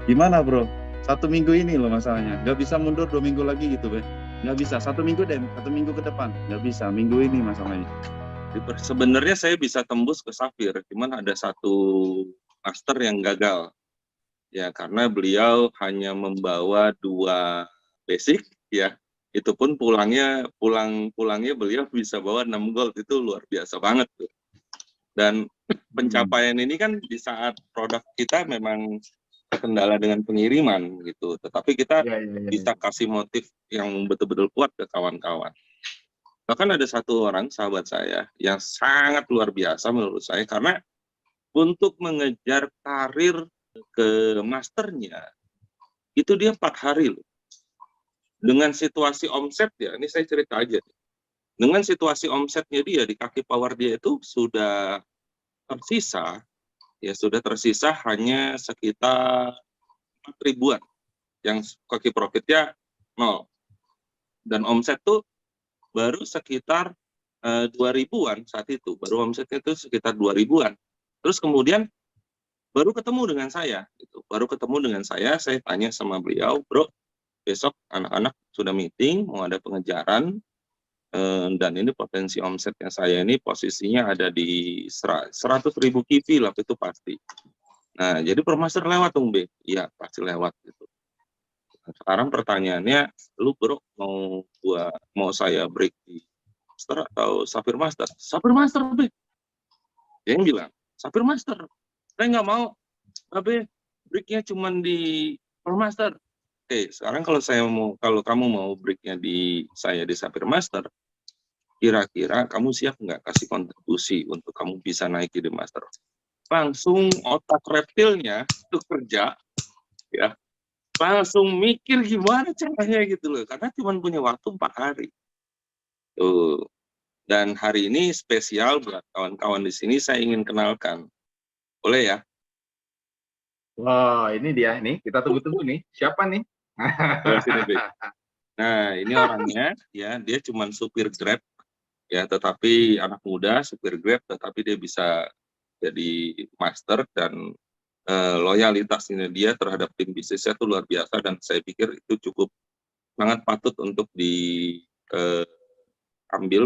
Gimana bro? 1 minggu ini loh masalahnya. Nggak bisa mundur 2 minggu lagi gitu, Be. Nggak bisa. 1 minggu deh, 1 minggu ke depan. Nggak bisa. Minggu ini masalahnya. Sebenarnya saya bisa tembus ke Safir, cuman ada satu master yang gagal. Ya, karena beliau hanya membawa 2 basic, ya. Itu pun pulangnya beliau bisa bawa 6 gold, itu luar biasa banget tuh. Dan pencapaian ini kan di saat produk kita memang terkendala dengan pengiriman gitu, tetapi kita bisa kasih motif yang betul-betul kuat ke kawan-kawan. Bahkan ada satu orang sahabat saya yang sangat luar biasa menurut saya, karena untuk mengejar karir ke masternya itu dia 4 hari loh. Dengan situasi omset ya, ini saya cerita aja. Dengan situasi omsetnya dia di kaki power dia itu sudah tersisa hanya sekitar 4 ribuan, yang kaki profitnya 0. Dan omset tuh baru sekitar 2 ribuan saat itu, baru omsetnya itu sekitar 2 ribuan. Terus kemudian baru ketemu dengan saya, gitu. Saya tanya sama beliau, bro, besok anak-anak sudah meeting, mau ada pengejaran, dan ini potensi omsetnya saya ini posisinya ada di 100.000 kivi lah, itu pasti. Nah, jadi Permaster lewat dong, B. Iya, pasti lewat gitu. Sekarang pertanyaannya, lu bro mau saya break di Master atau Safir Master? Safir Master, B. Dia yang bilang, Safir Master. Saya nggak mau, B, breaknya cuma di Permaster. Oke, sekarang kalau kamu mau breaknya di Safir Master, kira-kira kamu siap nggak kasih kontribusi untuk kamu bisa naik di Master? Langsung otak reptilnya itu kerja, ya, langsung mikir gimana caranya gitu loh, karena cuma punya waktu 4 hari. Tuh. Dan hari ini spesial buat kawan-kawan di sini, saya ingin kenalkan. Boleh ya? Wah, ini dia nih, kita tunggu-tunggu nih. Siapa nih? Nah, ini orangnya, ya, dia cuma supir Grab, ya, tetapi anak muda, supir Grab, tetapi dia bisa jadi master, dan loyalitasnya dia terhadap tim bisnisnya itu luar biasa, dan saya pikir itu cukup sangat patut untuk diambil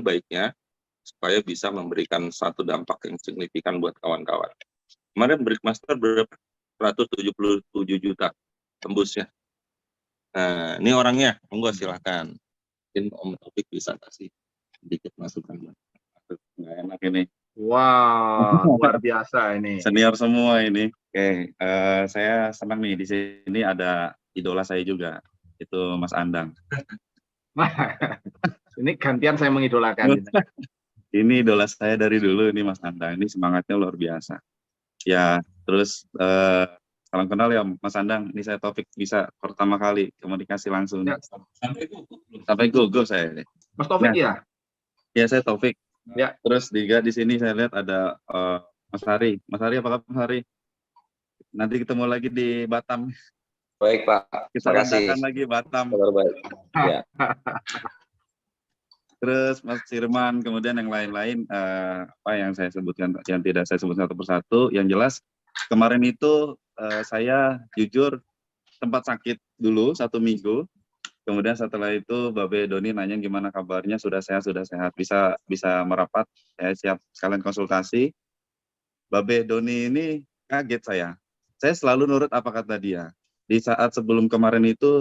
baiknya, supaya bisa memberikan satu dampak yang signifikan buat kawan-kawan. Kemarin Breakmaster berapa? 177 juta tembusnya. Nah, ini orangnya, monggo silakan. Mungkin Om Taufik bisa kasih sedikit masukan. Nggak enak ini. Wah, luar biasa ini. Senior semua ini. Oke, saya senang nih di sini ada idola saya juga, itu Mas Andang. Ini gantian saya mengidolakan. Ini idola saya dari dulu, ini Mas Andang. Ini semangatnya luar biasa. Ya, terus salam kenal ya Mas Andang. Ini saya Taufik, bisa pertama kali komunikasi langsung. Ya. Sampai gugup saya. Mas Taufik ya? Ya, saya Taufik. Ya. Terus di sini saya lihat ada Mas Hari. Mas Hari, apa kabar Mas Hari? Nanti ketemu lagi di Batam. Baik Pak. Kita ledakan lagi Batam. Kabar baik. Ya. Terus Mas Firman, kemudian yang lain-lain, apa yang saya sebutkan, yang tidak saya sebut satu persatu. Yang jelas kemarin itu saya jujur sempat sakit dulu 1 minggu. Kemudian setelah itu Babe Doni nanya gimana kabarnya, sudah sehat, bisa merapat, saya siap sekalian konsultasi. Babe Doni ini kaget saya selalu nurut apa kata dia. Di saat sebelum kemarin itu,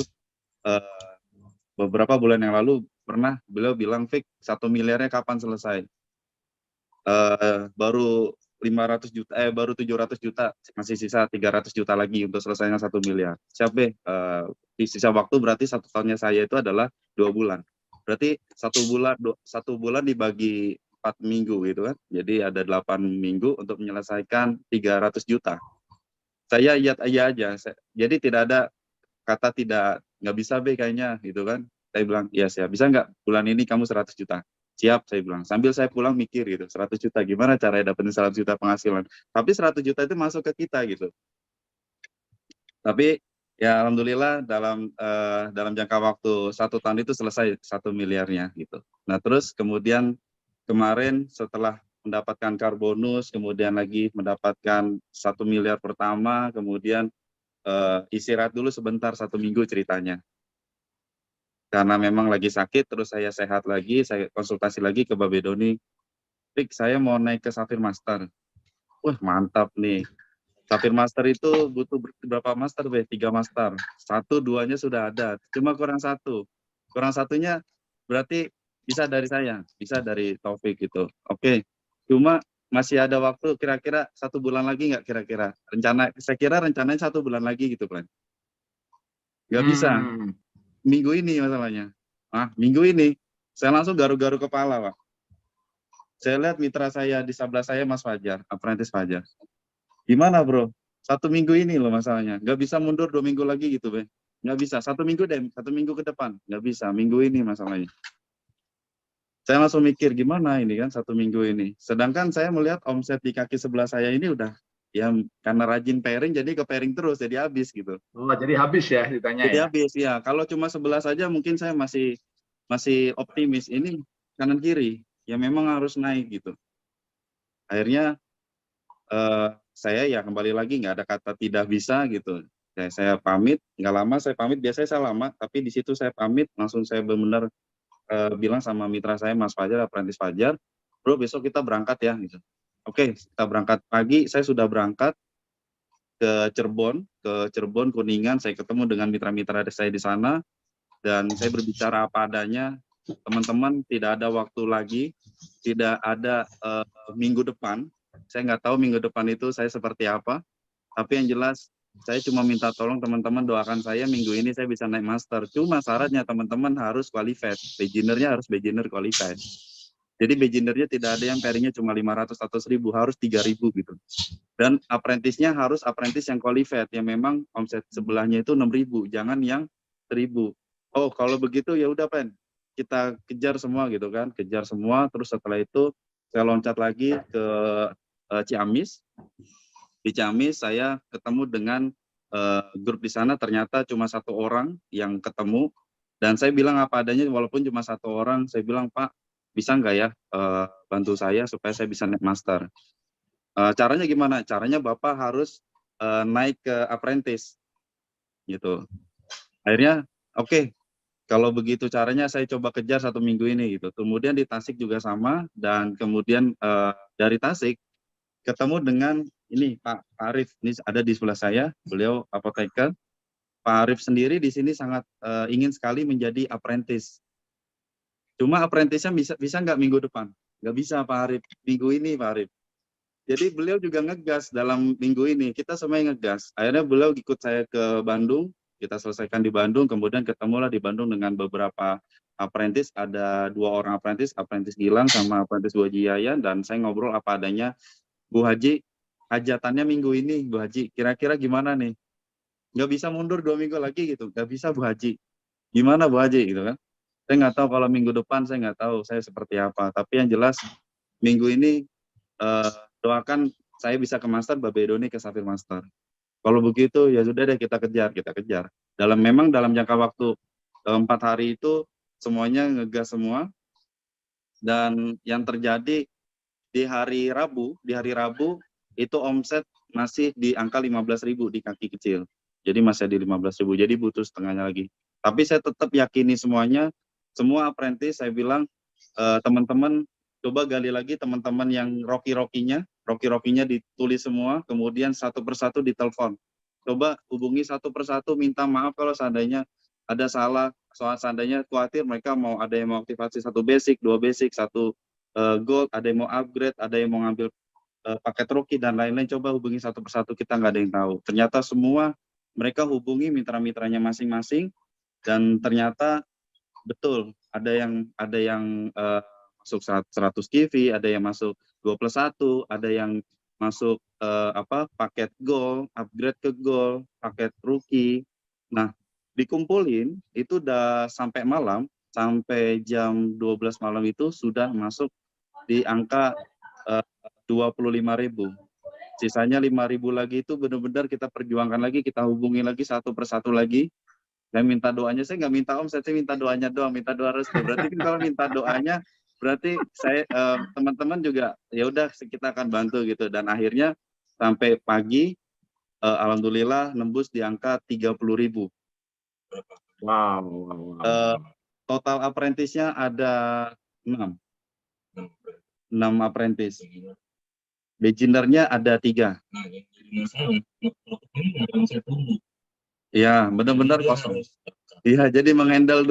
beberapa bulan yang lalu, pernah beliau bilang, Fik, 1 miliarnya kapan selesai? Baru 500 juta, baru 700 juta, masih sisa 300 juta lagi untuk selesainya 1 miliar. Siap, Be, di sisa waktu berarti 1 tahunnya saya itu adalah 2 bulan. Berarti 1 bulan dibagi 4 minggu gitu kan. Jadi ada 8 minggu untuk menyelesaikan 300 juta. Saya iya aja. Jadi tidak ada kata nggak bisa, Be, kayaknya gitu kan. Saya bilang, iya siap. Bisa nggak bulan ini kamu 100 juta? Siap, saya bilang. Sambil saya pulang mikir gitu, 100 juta gimana caranya dapetin 100 juta penghasilan. Tapi 100 juta itu masuk ke kita gitu. Tapi ya alhamdulillah dalam jangka waktu 1 tahun itu selesai 1 miliarnya gitu. Nah terus kemudian kemarin setelah mendapatkan car bonus, kemudian lagi mendapatkan 1 miliar pertama, kemudian istirahat dulu sebentar 1 minggu ceritanya. Karena memang lagi sakit, terus saya sehat lagi, saya konsultasi lagi ke Babe Doni, Rik, saya mau naik ke Safir Master. Wah, mantap nih. Safir Master itu butuh berapa master, Be? 3 master. 1, 2-nya sudah ada, cuma kurang 1. Kurang satunya berarti bisa dari saya, bisa dari Taufik gitu. Oke, cuma masih ada waktu kira-kira 1 bulan lagi nggak kira-kira? Saya kira rencananya 1 bulan lagi gitu, Plan. Nggak bisa. Minggu ini masalahnya. Minggu ini saya langsung garu-garu kepala, Pak. Saya lihat mitra saya di sebelah saya, Mas Fajar, apprentice Fajar. Gimana, Bro? 1 minggu ini loh masalahnya. Nggak bisa mundur 2 minggu lagi gitu, Be. Nggak bisa. 1 minggu deh, 1 minggu ke depan. Nggak bisa. Minggu ini masalahnya. Saya langsung mikir, gimana ini kan 1 minggu ini. Sedangkan saya melihat omset di kaki sebelah saya ini udah, ya karena rajin pairing, jadi ke pairing terus, jadi habis gitu. Oh, jadi habis ya ditanya Jadi ya? habis, ya. Kalau cuma sebelah saja mungkin saya masih optimis. Ini kanan kiri, ya memang harus naik gitu. Akhirnya saya ya kembali lagi nggak ada kata tidak bisa gitu. Saya pamit, nggak lama saya pamit, biasanya saya lama, tapi di situ saya pamit, langsung saya benar-benar bilang sama mitra saya, Mas Fajar, apprentice Fajar, bro besok kita berangkat ya gitu. Oke, kita berangkat pagi, saya sudah berangkat ke Cirebon, Kuningan, saya ketemu dengan mitra-mitra saya di sana, dan saya berbicara apa adanya, teman-teman tidak ada waktu lagi, tidak ada minggu depan, saya nggak tahu minggu depan itu saya seperti apa, tapi yang jelas saya cuma minta tolong teman-teman doakan saya minggu ini saya bisa naik master. Cuma syaratnya teman-teman harus qualified, beginnernya harus beginner qualified. Jadi beginnernya tidak ada yang pairingnya cuma 500 atau 1000, harus 3000 gitu. Dan apprentice-nya harus apprentice yang qualified, yang memang omset sebelahnya itu 6000, jangan yang 1000. Oh, kalau begitu ya udah, Pen. Kita kejar semua gitu kan, kejar semua, terus setelah itu saya loncat lagi ke Ciamis. Di Ciamis saya ketemu dengan grup di sana, ternyata cuma 1 orang yang ketemu, dan saya bilang apa adanya walaupun cuma 1 orang, saya bilang, Pak, bisa nggak ya bantu saya supaya saya bisa naik master. Caranya gimana? Caranya Bapak harus naik ke apprentice gitu. Akhirnya oke, kalau begitu caranya saya coba kejar 1 minggu ini gitu. Kemudian di Tasik juga sama, dan kemudian dari Tasik ketemu dengan ini Pak Arif, ini ada di sebelah saya, beliau apoteker. Pak Arif sendiri di sini sangat ingin sekali menjadi apprentice. Cuma apprentice-nya bisa nggak minggu depan? Nggak bisa, Pak Arif. Minggu ini, Pak Arif. Jadi beliau juga ngegas dalam minggu ini. Kita semua ngegas. Akhirnya beliau ikut saya ke Bandung. Kita selesaikan di Bandung. Kemudian ketemulah di Bandung dengan beberapa apprentice. Ada 2 orang apprentice Gilang sama apprentice Haji Yayan. Dan saya ngobrol apa adanya. Bu Haji, hajatannya minggu ini, Bu Haji. Kira-kira gimana nih? Nggak bisa mundur 2 minggu lagi gitu. Nggak bisa, Bu Haji. Gimana, Bu Haji? Gitu kan. Saya nggak tahu kalau minggu depan, saya nggak tahu saya seperti apa. Tapi yang jelas, minggu ini doakan saya bisa ke master, Babe Doni ke Safir Master. Kalau begitu, ya sudah deh kita kejar. Memang dalam jangka waktu 4 hari itu, semuanya ngegas semua. Dan yang terjadi di hari Rabu itu omset masih di angka 15.000 di kaki kecil. Jadi masih di 15.000, jadi butuh setengahnya lagi. Tapi saya tetap yakini semuanya, semua apprentice saya bilang, teman-teman coba gali lagi teman-teman yang rocky-rocky-nya ditulis semua, kemudian satu persatu ditelepon. Coba hubungi satu persatu, minta maaf kalau seandainya ada salah, soal seandainya khawatir mereka ada yang mau aktifasi 1 basic, 2 basic, 1 gold, ada yang mau upgrade, ada yang mau ngambil paket Rocky dan lain-lain. Coba hubungi satu persatu, kita nggak ada yang tahu. Ternyata semua mereka hubungi mitra-mitranya masing-masing, dan ternyata betul ada yang masuk 100 TV, ada yang masuk 2+1, ada yang masuk paket gold, upgrade ke gold, paket rookie. Nah, dikumpulin itu udah sampai malam, sampai jam 12 malam itu sudah masuk di angka 25.000. Sisanya 5.000 lagi itu benar-benar kita perjuangkan lagi, kita hubungi lagi satu persatu lagi. Saya minta doanya, saya nggak minta omset, saya minta doanya doang, minta doa restu. Berarti kalau minta doanya, berarti saya teman-teman juga ya udah kita akan bantu gitu. Dan akhirnya sampai pagi alhamdulillah nembus di angka 30.000. Wow. Total apprentice-nya ada 6 apprentice. Beginner-nya ada 3. Iya, benar-benar kosong. Iya, jadi menghandle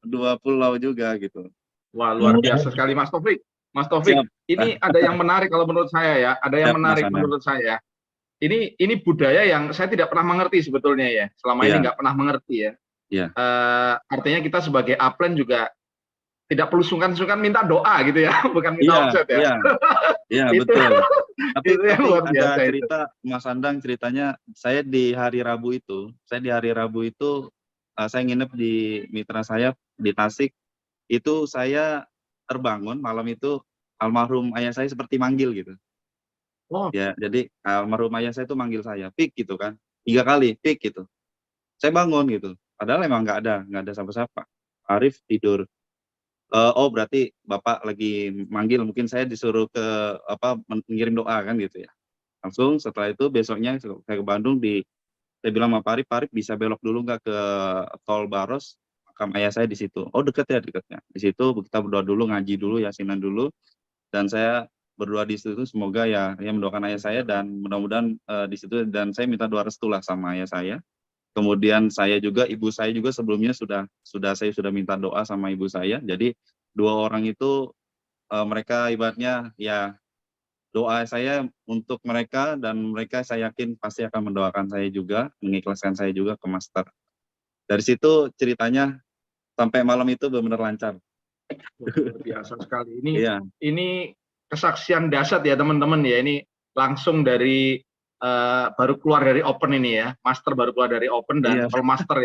dua pulau juga gitu. Wah, luar biasa sekali Mas Taufik. Mas Taufik, Siap. ini ada yang menarik kalau menurut saya ya. Ada yang Siap, Mas menarik Anam. menurut saya. Ini budaya yang saya tidak pernah mengerti sebetulnya ya. Selama ini Iya. nggak pernah mengerti ya. Iya. Artinya kita sebagai upline juga tidak perlu sungkan-sungkan minta doa gitu ya, bukan minta omset ya. Iya, Itu- betul. Tapi itu yang luar ada biasa itu. cerita Mas Andang, ceritanya saya di hari Rabu itu saya nginep di mitra saya di Tasik. Itu saya terbangun malam itu, almarhum ayah saya seperti manggil gitu. Oh. Ya, jadi almarhum ayah saya itu manggil saya, Pik gitu kan. 3 kali, Pik gitu. Saya bangun gitu. Padahal emang nggak ada siapa-siapa. Arif tidur. Oh berarti Bapak lagi manggil, mungkin saya disuruh ke mengirim doa kan gitu ya. Langsung setelah itu besoknya saya ke Bandung, saya bilang sama Pak Arif bisa belok dulu nggak ke Tol Baros, makam ayah saya di situ. Oh dekatnya. Di situ kita berdoa dulu, ngaji dulu, yasinan dulu, dan saya berdoa di situ semoga ya mendoakan ayah saya, dan mudah-mudahan di situ, dan saya minta doa restu lah sama ayah saya. Kemudian ibu saya juga sebelumnya saya sudah minta doa sama ibu saya. Jadi 2 orang itu mereka ibaratnya ya doa saya untuk mereka, dan mereka saya yakin pasti akan mendoakan saya juga, mengikhlaskan saya juga ke master. Dari situ ceritanya sampai malam itu benar-benar lancar. Luar biasa sekali. Iya. Ini kesaksian dahsyat ya teman-teman ya. Ini langsung dari baru keluar dari open ini ya. Master baru keluar dari open, dan Iya. kalau master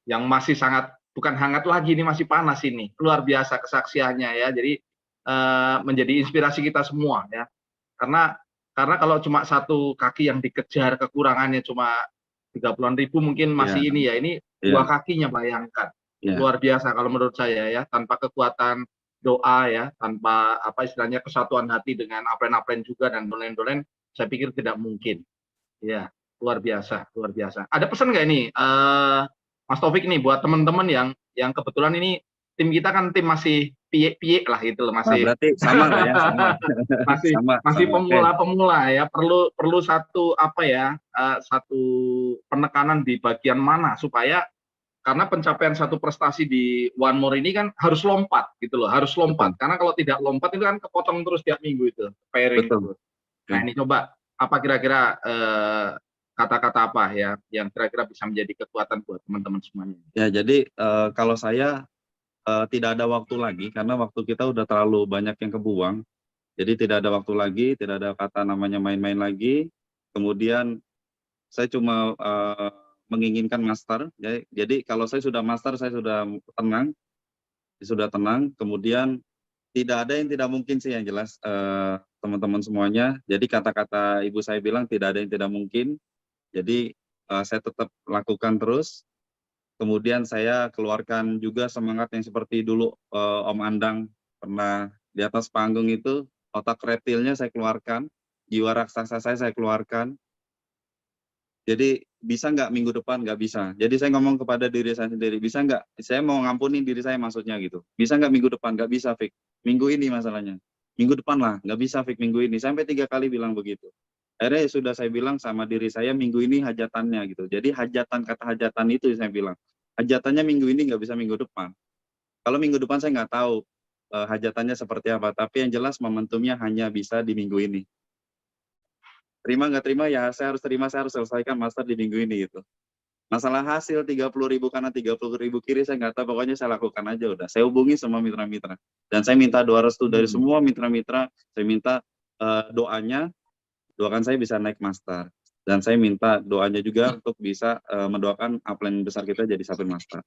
yang masih sangat, bukan hangat lagi, ini masih panas ini. Luar biasa kesaksiannya ya. Jadi menjadi inspirasi kita semua ya. Karena kalau cuma satu kaki yang dikejar, kekurangannya cuma 30-an ribu mungkin masih Iya. ini ya. Ini Iya. 2 kakinya bayangkan. Iya. Luar biasa kalau menurut saya ya, tanpa kekuatan doa ya, tanpa istilahnya kesatuan hati dengan upline juga dan dolen-dolen, saya pikir tidak mungkin. Ya, luar biasa. Ada pesan nggak ini, Mas Taufik nih, buat teman-teman yang kebetulan ini tim kita kan tim masih piye lah gitu loh, masih Berarti sama lah ya, sama. masih Sama. pemula ya, perlu satu satu penekanan di bagian mana supaya, karena pencapaian satu prestasi di One More ini kan harus lompat gitu loh, harus lompat. Karena kalau tidak lompat itu kan kepotong terus tiap minggu itu, pairing. Betul. Nah ini coba, apa kira-kira kata-kata apa ya yang kira-kira bisa menjadi kekuatan buat teman-teman semuanya? Ya, jadi kalau saya tidak ada waktu lagi, karena waktu kita udah terlalu banyak yang kebuang. Jadi tidak ada waktu lagi, tidak ada kata namanya main-main lagi. Kemudian saya cuma menginginkan master. Jadi kalau saya sudah master, saya sudah tenang. Kemudian tidak ada yang tidak mungkin sih, yang jelas teman-teman semuanya. Jadi kata-kata ibu saya bilang tidak ada yang tidak mungkin. Jadi saya tetap lakukan terus. Kemudian saya keluarkan juga semangat yang seperti dulu Om Andang pernah di atas panggung itu, otak reptilnya saya keluarkan, jiwa raksasa saya keluarkan. Jadi bisa nggak minggu depan? Nggak bisa. Jadi saya ngomong kepada diri saya sendiri, bisa nggak? Saya mau ngampunin diri saya maksudnya gitu. Bisa nggak minggu depan? Nggak bisa, Fik. Minggu ini masalahnya. Minggu depan lah, nggak bisa, Fik, minggu ini. Sampai 3 kali bilang begitu. Akhirnya sudah saya bilang sama diri saya, minggu ini hajatannya gitu. Jadi kata hajatan itu saya bilang. Hajatannya minggu ini, nggak bisa minggu depan. Kalau minggu depan saya nggak tahu hajatannya seperti apa. Tapi yang jelas momentumnya hanya bisa di minggu ini. Terima nggak terima ya saya harus terima, saya harus selesaikan master di minggu ini gitu. Masalah hasil 30.000 kanan 30.000 kiri saya nggak tahu, pokoknya saya lakukan aja udah. Saya hubungi semua mitra-mitra dan saya minta doa restu dari semua mitra-mitra. Saya minta doakan saya bisa naik master, dan saya minta doanya juga untuk bisa mendoakan upline besar kita jadi satu master.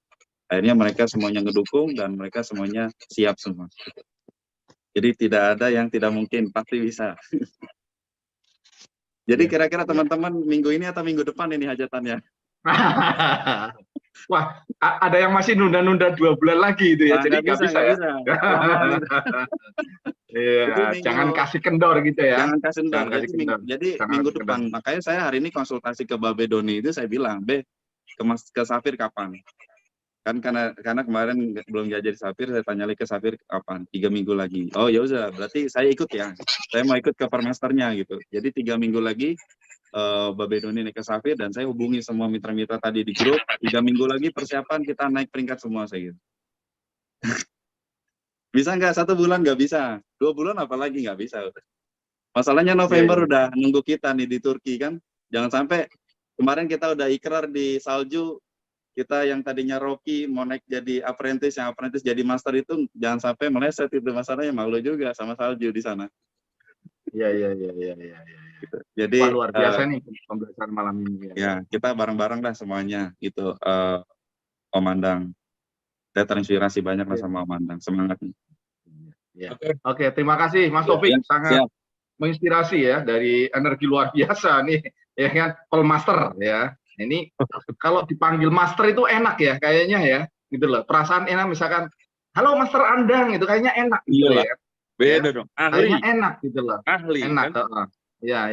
Akhirnya mereka semuanya ngedukung dan mereka semuanya siap semua. Jadi tidak ada yang tidak mungkin, pasti bisa. Jadi kira-kira teman-teman minggu ini atau minggu depan ini hajatannya? Wah, ada yang masih nunda-nunda 2 bulan lagi itu ya, Nah, jadi nggak bisa ya. Lama nih. Jadi Iya, jangan kasih kendor gitu ya. Jangan kasih kendor. Jangan kasih kendor. Jadi Jangan minggu kasih depan, makanya saya hari ini konsultasi ke Babe Doni itu saya bilang, ke Safir kapan? Kan karena kemarin belum jadi Safir, saya tanya lagi ke Safir kapan? 3 minggu lagi. Oh ya udah, berarti saya ikut ya. Saya mau ikut ke Permasternya gitu. Jadi 3 minggu lagi Babe Doni naik ke Safir dan saya hubungi semua mitra-mitra tadi di grup. 3 minggu lagi persiapan kita naik peringkat semua saya gitu. Bisa nggak 1 bulan nggak bisa, 2 bulan apalagi nggak bisa. Masalahnya November udah nunggu kita nih di Turki kan. Jangan sampai kemarin kita udah ikrar di salju, kita yang tadinya Rocky mau naik jadi apprentice, yang apprentice jadi master itu jangan sampai meleset itu, masalahnya malu juga sama salju di sana. Iya. Gitu. Jadi wah, luar biasa nih pembelajaran malam ini. Ya, kita bareng-bareng dah semuanya gitu. Om Andang. Saya terinspirasi banyak lah sama Om Andang. Semangat nih. Ya. Oke, terima kasih Mas Taufik, sangat menginspirasi ya, dari energi luar biasa nih, ya kan, Pelmaster ya. Ini kalau dipanggil master itu enak ya, kayaknya ya, gitu loh. Perasaan enak, misalkan, halo Master Andang, itu kayaknya enak gitu ya. Beda dong, ahli. Kayaknya enak gitu loh. Ahli. Enak. Kan? Ya.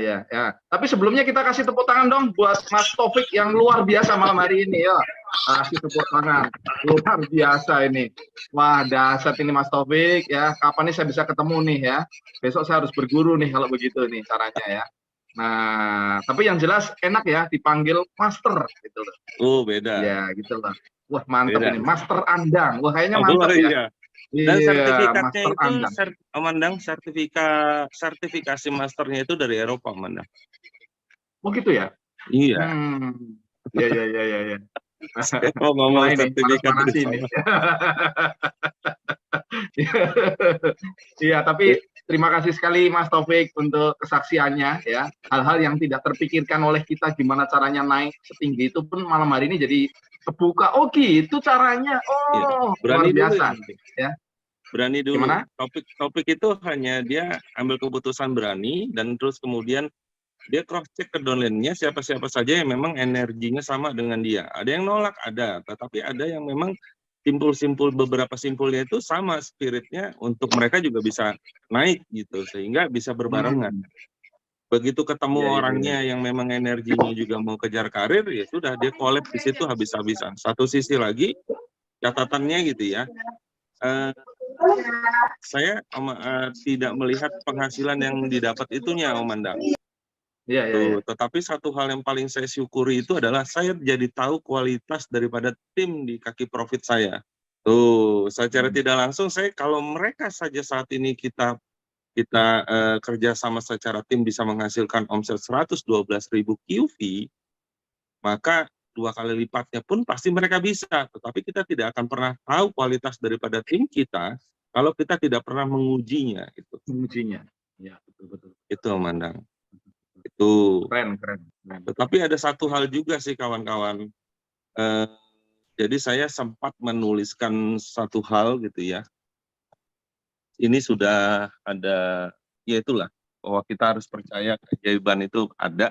Tapi sebelumnya kita kasih tepuk tangan dong buat Mas Taufik yang luar biasa malam hari ini ya. Kasih tepuk tangan, luar biasa ini. Wah, dahsyat ini Mas Taufik ya. Kapan nih saya bisa ketemu nih ya? Besok saya harus berguru nih kalau begitu nih caranya ya. Nah, tapi yang jelas enak ya dipanggil master gitu loh. Oh, beda. Ya, gitu loh. Wah, mantap ini. Master Andang. Wah, kayaknya mantap ya. Dan sertifikatnya itu, Andang. sertifikasi masternya itu dari Eropa, Mandang. Oh gitu ya? Iya. Iya. Oh, ngomong sertifikat ini. Iya, tapi terima kasih sekali Mas Taufik untuk kesaksiannya ya. Hal-hal yang tidak terpikirkan oleh kita gimana caranya naik setinggi itu pun malam hari ini jadi kebuka. Oh gitu caranya. Oh, berani luar biasa ya. Berani dulu. Gimana? Topik itu hanya dia ambil keputusan berani dan terus kemudian dia cross check ke downline-nya siapa-siapa saja yang memang energinya sama dengan dia. Ada yang nolak, ada, tetapi ada yang memang beberapa simpulnya itu sama spiritnya untuk mereka juga bisa naik gitu, sehingga bisa berbarengan. Begitu ketemu orangnya yang memang energinya juga mau kejar karir, ya sudah dia collab di situ habis-habisan. Satu sisi lagi catatannya gitu ya, saya tidak melihat penghasilan yang didapat itunya, Om Andang. Iya. Tetapi satu hal yang paling saya syukuri itu adalah saya jadi tahu kualitas daripada tim di kaki profit saya. Secara tidak langsung kalau mereka saja saat ini kita kerja sama secara tim bisa menghasilkan omset 112.000 QV, maka 2 kali lipatnya pun pasti mereka bisa. Tetapi kita tidak akan pernah tahu kualitas daripada tim kita kalau kita tidak pernah mengujinya. Mengujinya, ya betul. Itu Mandang. Itu keren. Tetapi ada satu hal juga sih kawan-kawan. Jadi saya sempat menuliskan satu hal gitu ya. Ini sudah ada, ya itulah, bahwa kita harus percaya keajaiban itu ada.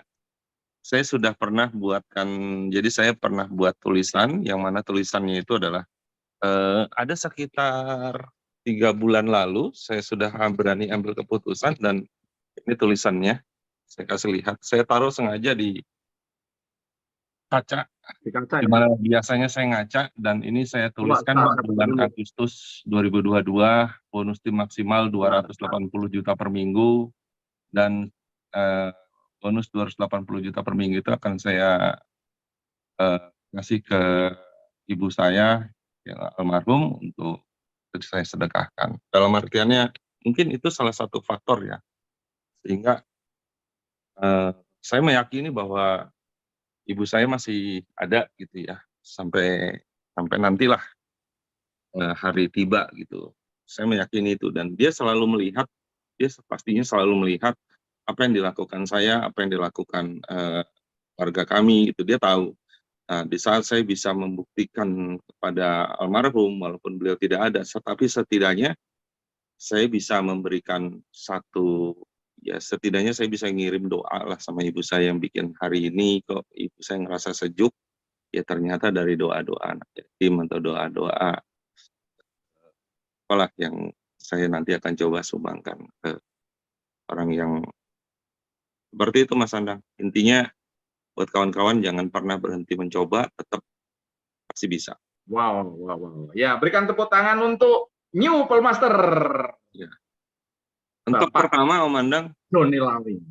Saya sudah pernah jadi saya pernah buat tulisan, yang mana tulisannya itu adalah, ada sekitar 3 bulan lalu, saya sudah berani ambil keputusan, dan ini tulisannya, saya kasih lihat, saya taruh sengaja di kaca, di mana biasanya saya ngaca, dan ini saya tuliskan bulan Agustus 2022, bonus tim maksimal 280 juta per minggu, dan bonus 280 juta per minggu itu akan saya kasih ke ibu saya yang almarhum untuk saya sedekahkan. Dalam artiannya, mungkin itu salah satu faktor ya, sehingga saya meyakini bahwa ibu saya masih ada gitu ya, sampai nantilah hari tiba gitu. Saya meyakini itu, dan dia pastinya selalu melihat apa yang dilakukan saya, apa yang dilakukan warga kami gitu, dia tahu. Nah, di saat saya bisa membuktikan kepada almarhum, walaupun beliau tidak ada, tapi setidaknya saya bisa memberikan setidaknya saya bisa ngirim doa lah sama ibu saya yang bikin hari ini kok ibu saya ngerasa sejuk, ya ternyata dari doa-doa anak yatim atau doa-doa apalah yang saya nanti akan coba sumbangkan ke orang yang seperti itu, Mas Andang. Intinya buat kawan-kawan jangan pernah berhenti mencoba, tetap pasti bisa. Wow, wow, wow. Ya, berikan tepuk tangan untuk New Pelmaster. Untuk Bapak pertama Om Andang, Doni Lawing.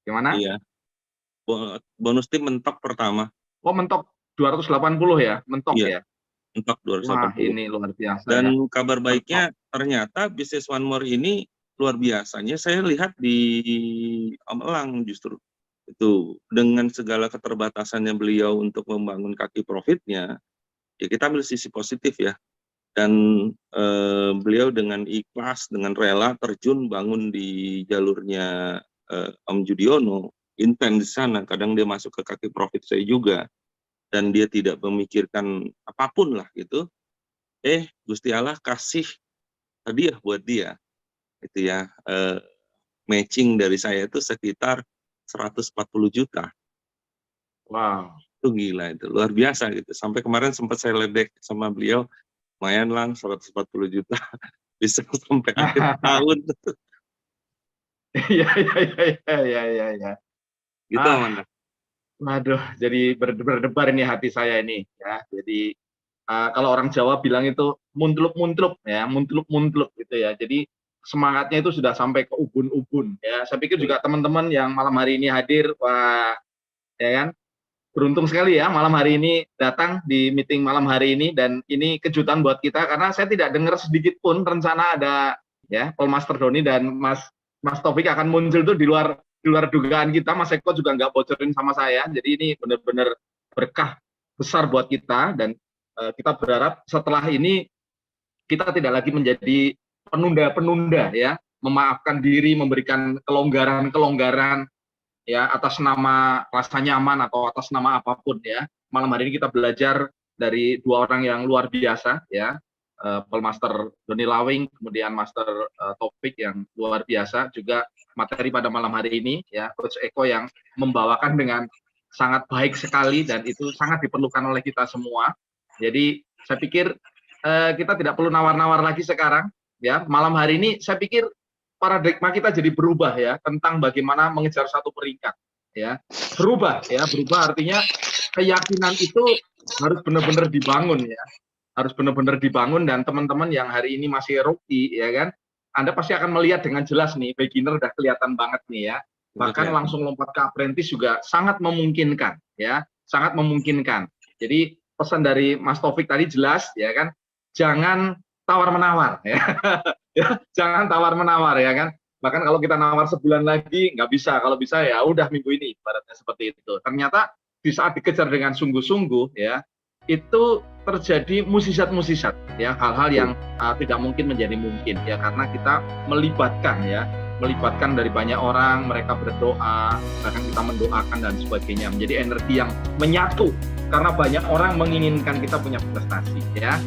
Gimana? iya, bonus tim mentok pertama, Oh, mentok 280 ya? Mentok Iya. ya? mentok Wah, 280. ini luar biasa ya. Dan kabar baiknya ternyata bisnis One More ini luar biasanya saya lihat di Om Elang justru. Itu dengan segala keterbatasannya beliau untuk membangun kaki profitnya, ya kita ambil sisi positif ya. Dan beliau dengan ikhlas, dengan rela terjun bangun di jalurnya Om Judiono, intens di sana. Kadang dia masuk ke kaki profit saya juga, dan dia tidak memikirkan apapun lah gitu. Gusti Allah kasih hadiah buat dia, itu ya, matching dari saya itu sekitar 140 juta. Wow. Itu gila, itu luar biasa gitu. Sampai kemarin sempat saya ledek sama beliau, lumayan lah 140 juta bisa sampai akhir tahun. Iya, iya. Gitu Amanda. Waduh, jadi berdebar ini hati saya ini ya. Jadi kalau orang Jawa bilang itu muntluk-muntluk ya, muntluk-muntluk gitu ya. Jadi semangatnya itu sudah sampai ke ubun-ubun ya. Saya pikir juga teman-teman yang malam hari ini hadir, wah, ya kan, beruntung sekali ya malam hari ini datang di meeting malam hari ini, dan ini kejutan buat kita karena saya tidak dengar sedikit pun rencana ada ya Pelmaster Doni dan Mas Taufik akan muncul tuh di luar dugaan kita. Mas Eko juga nggak bocorin sama saya. Jadi ini benar-benar berkah besar buat kita, dan kita berharap setelah ini kita tidak lagi menjadi penunda-penunda ya, memaafkan diri, memberikan kelonggaran ya atas nama rasa nyaman atau atas nama apapun ya. Malam hari ini kita belajar dari dua orang yang luar biasa ya, Pelmaster Doni Lawing, kemudian Master Taufik yang luar biasa, juga materi pada malam hari ini ya Coach Eko yang membawakan dengan sangat baik sekali, dan itu sangat diperlukan oleh kita semua. Jadi saya pikir kita tidak perlu nawar-nawar lagi sekarang ya. Malam hari ini saya pikir paradigma kita jadi berubah ya, tentang bagaimana mengejar satu peringkat ya. Berubah artinya keyakinan itu harus benar-benar dibangun ya. Harus benar-benar dibangun, dan teman-teman yang hari ini masih rookie ya kan, Anda pasti akan melihat dengan jelas nih, beginner udah kelihatan banget nih ya. Bahkan langsung lompat ke apprentice juga sangat memungkinkan ya, sangat memungkinkan. Jadi pesan dari Mas Taufik tadi jelas ya kan, jangan tawar-menawar ya. Jangan tawar-menawar ya kan. Bahkan kalau kita nawar sebulan lagi nggak bisa, kalau bisa ya udah minggu ini, ibaratnya seperti itu. Ternyata di saat dikejar dengan sungguh-sungguh ya, itu terjadi musisat-musisat ya, hal-hal yang tidak mungkin menjadi mungkin ya, karena kita melibatkan dari banyak orang, mereka berdoa, bahkan kita mendoakan dan sebagainya, menjadi energi yang menyatu karena banyak orang menginginkan kita punya prestasi ya.